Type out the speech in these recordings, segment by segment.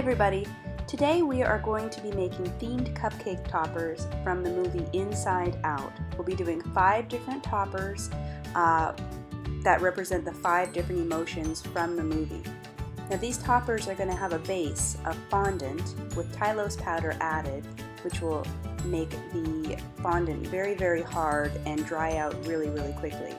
everybody! Today we are going to be making themed cupcake toppers from the movie Inside Out. We'll be doing 5 different toppers that represent the 5 different emotions from the movie. Now these toppers are going to have a base of fondant with Tylose powder added, which will make the fondant very, very hard and dry out really, really quickly.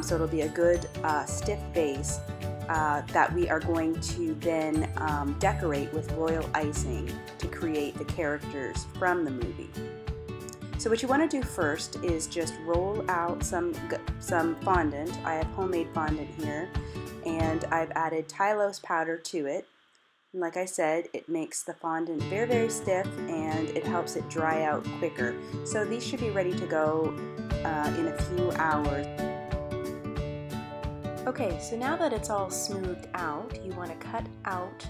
So it'll be a good stiff base that we are going to then decorate with royal icing to create the characters from the movie. So what you want to do first is just roll out some fondant. I have homemade fondant here, and I've added Tylose powder to it. And like I said, it makes the fondant very, very stiff, and it helps it dry out quicker. So these should be ready to go in a few hours. Okay, so now that it's all smoothed out, you want to cut out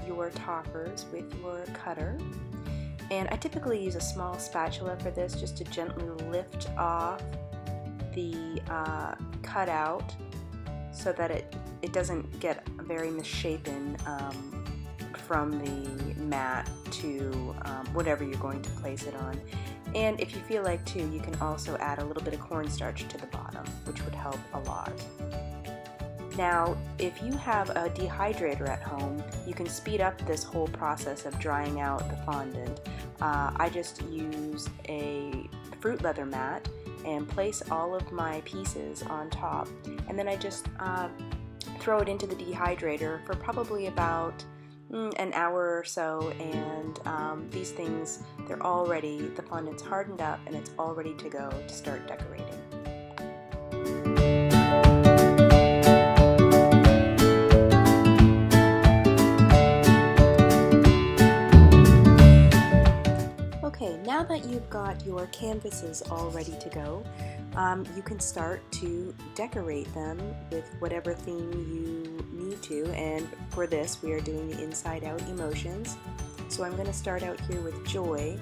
your toppers with your cutter. And I typically use a small spatula for this, just to gently lift off the cutout so that it doesn't get very misshapen from the mat to whatever you're going to place it on. And if you feel like to, you can also add a little bit of cornstarch to the bottom, which would help a lot. Now, if you have a dehydrator at home, you can speed up this whole process of drying out the fondant. I just use a fruit leather mat and place all of my pieces on top, and then I just throw it into the dehydrator for probably about an hour or so, and these things, they're all ready. The fondant's hardened up and it's all ready to go to start decorating. Okay, now that you've got your canvases all ready to go, you can start to decorate them with whatever theme you need to, and for this we are doing the Inside Out emotions. So I'm going to start out here with joy,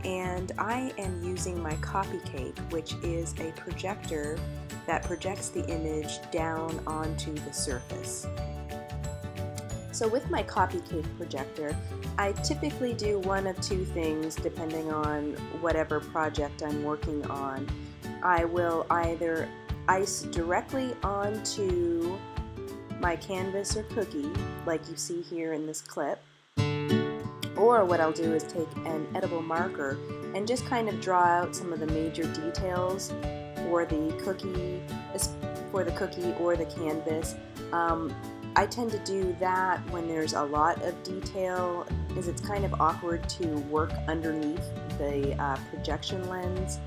and I am using my cupcake, which is a projector that projects the image down onto the surface. So with my cupcake projector, I typically do one of 2 things depending on whatever project I'm working on. I will either ice directly onto my canvas or cookie, like you see here in this clip, or what I'll do is take an edible marker and just kind of draw out some of the major details for the cookie or the canvas. I tend to do that when there's a lot of detail, because it's kind of awkward to work underneath the projection lens.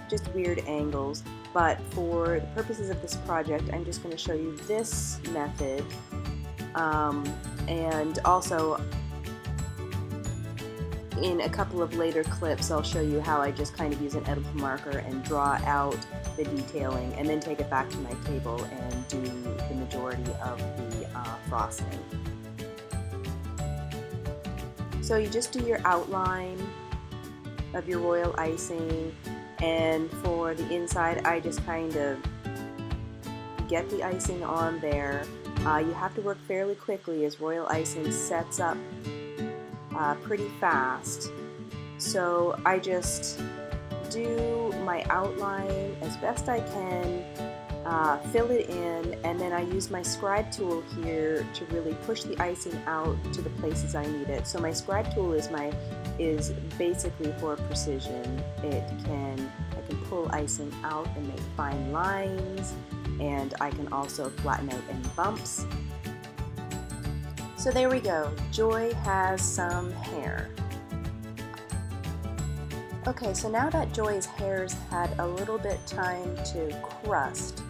Just weird angles. But for the purposes of this project, I'm just going to show you this method, and also in a couple of later clips I'll show you how I just kind of use an edible marker and draw out the detailing, and then take it back to my table and do the majority of the frosting. So you just do your outline of your royal icing, and for the inside I just kind of get the icing on there. You have to work fairly quickly as royal icing sets up pretty fast. So I just do my outline as best I can, fill it in, and then I use my scribe tool here to really push the icing out to the places I need it. So my scribe tool is basically for precision. I can pull icing out and make fine lines, and I can also flatten out any bumps. So there we go. Joy has some hair. Okay, so now that Joy's hair's had a little bit time to crust,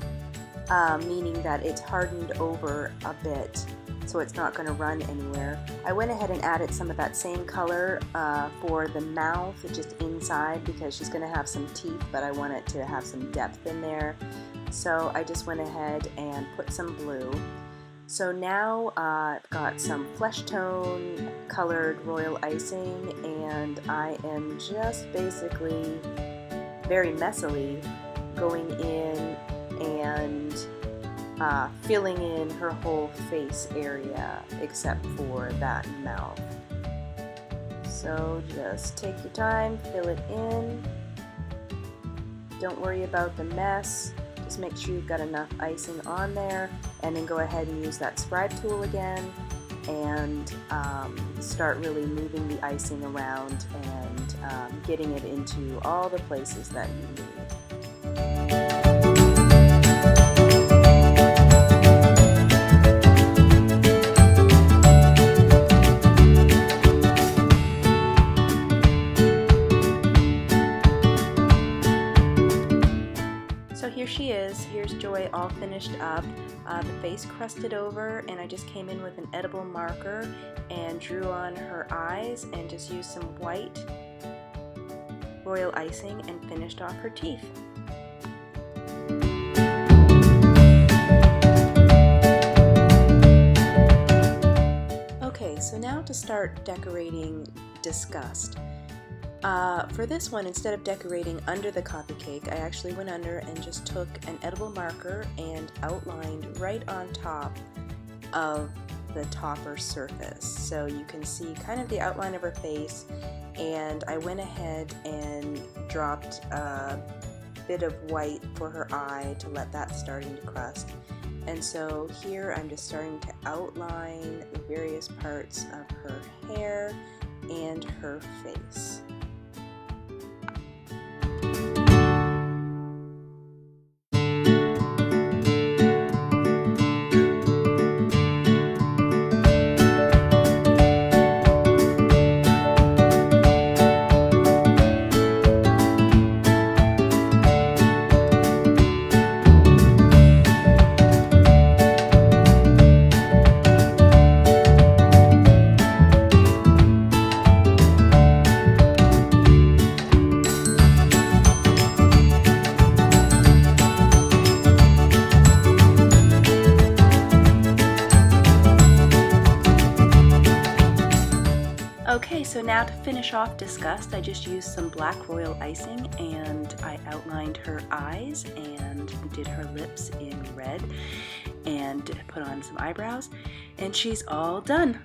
meaning that it's hardened over a bit, so it's not going to run anywhere, I went ahead and added some of that same color for the mouth, just inside, because she's going to have some teeth, but I want it to have some depth in there. So I just went ahead and put some blue. So now I've got some flesh tone colored royal icing, and I am just basically very messily going in and filling in her whole face area except for that mouth. So just take your time, fill it in. Don't worry about the mess. Just make sure you've got enough icing on there, and then go ahead and use that scribe tool again and start really moving the icing around and getting it into all the places that you need. So here she is. Here's Joy all finished up. The face crusted over, and I just came in with an edible marker and drew on her eyes and just used some white royal icing and finished off her teeth. Okay, so now to start decorating Disgust. For this one, instead of decorating under the coffee cake, I actually went under and just took an edible marker and outlined right on top of the topper surface. So you can see kind of the outline of her face, and I went ahead and dropped a bit of white for her eye to let that starting to crust. And so here I'm just starting to outline the various parts of her hair and her face. Okay, so now to finish off Disgust, I just used some black royal icing and I outlined her eyes and did her lips in red and put on some eyebrows, and she's all done.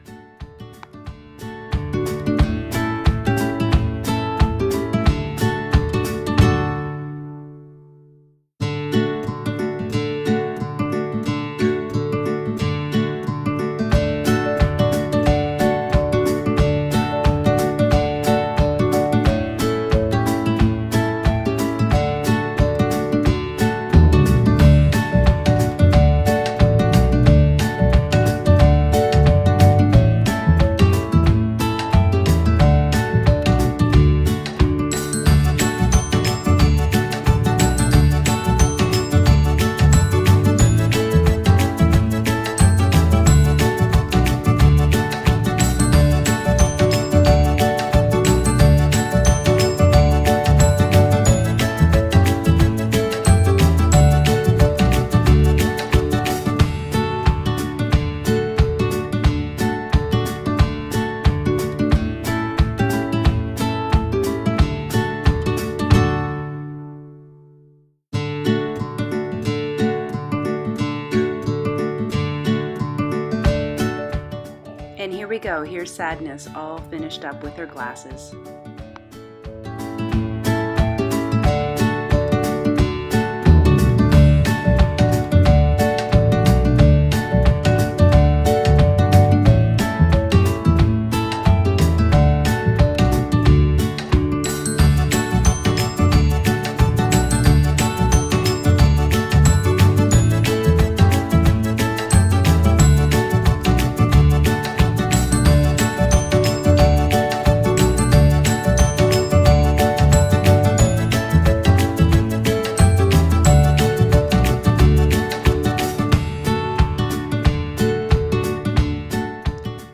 And here we go, here's Sadness all finished up with her glasses.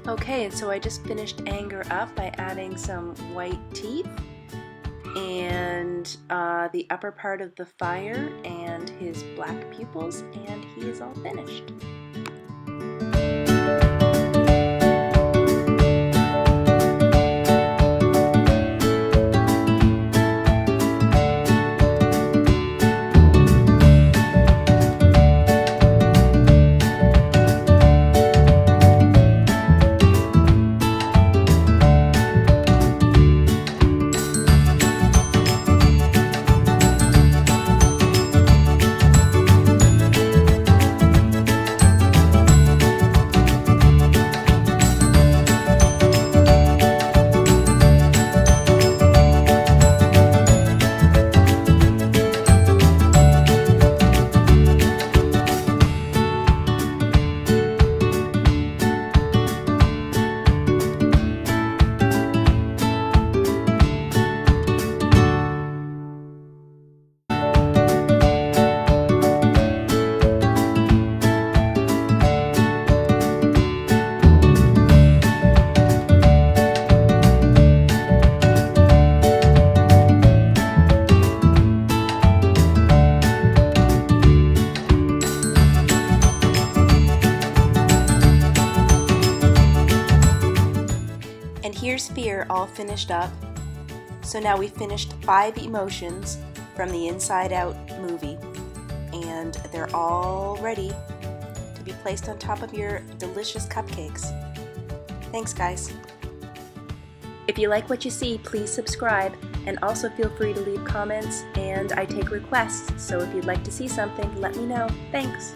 Okay, and so I just finished Anger up by adding some white teeth and the upper part of the fire and his black pupils, and he is all finished. Here's fear all finished up. So now we've finished 5 emotions from the Inside Out movie, and they're all ready to be placed on top of your delicious cupcakes. Thanks, guys. If you like what you see, please subscribe, and also feel free to leave comments, and I take requests, so if you'd like to see something, let me know. Thanks!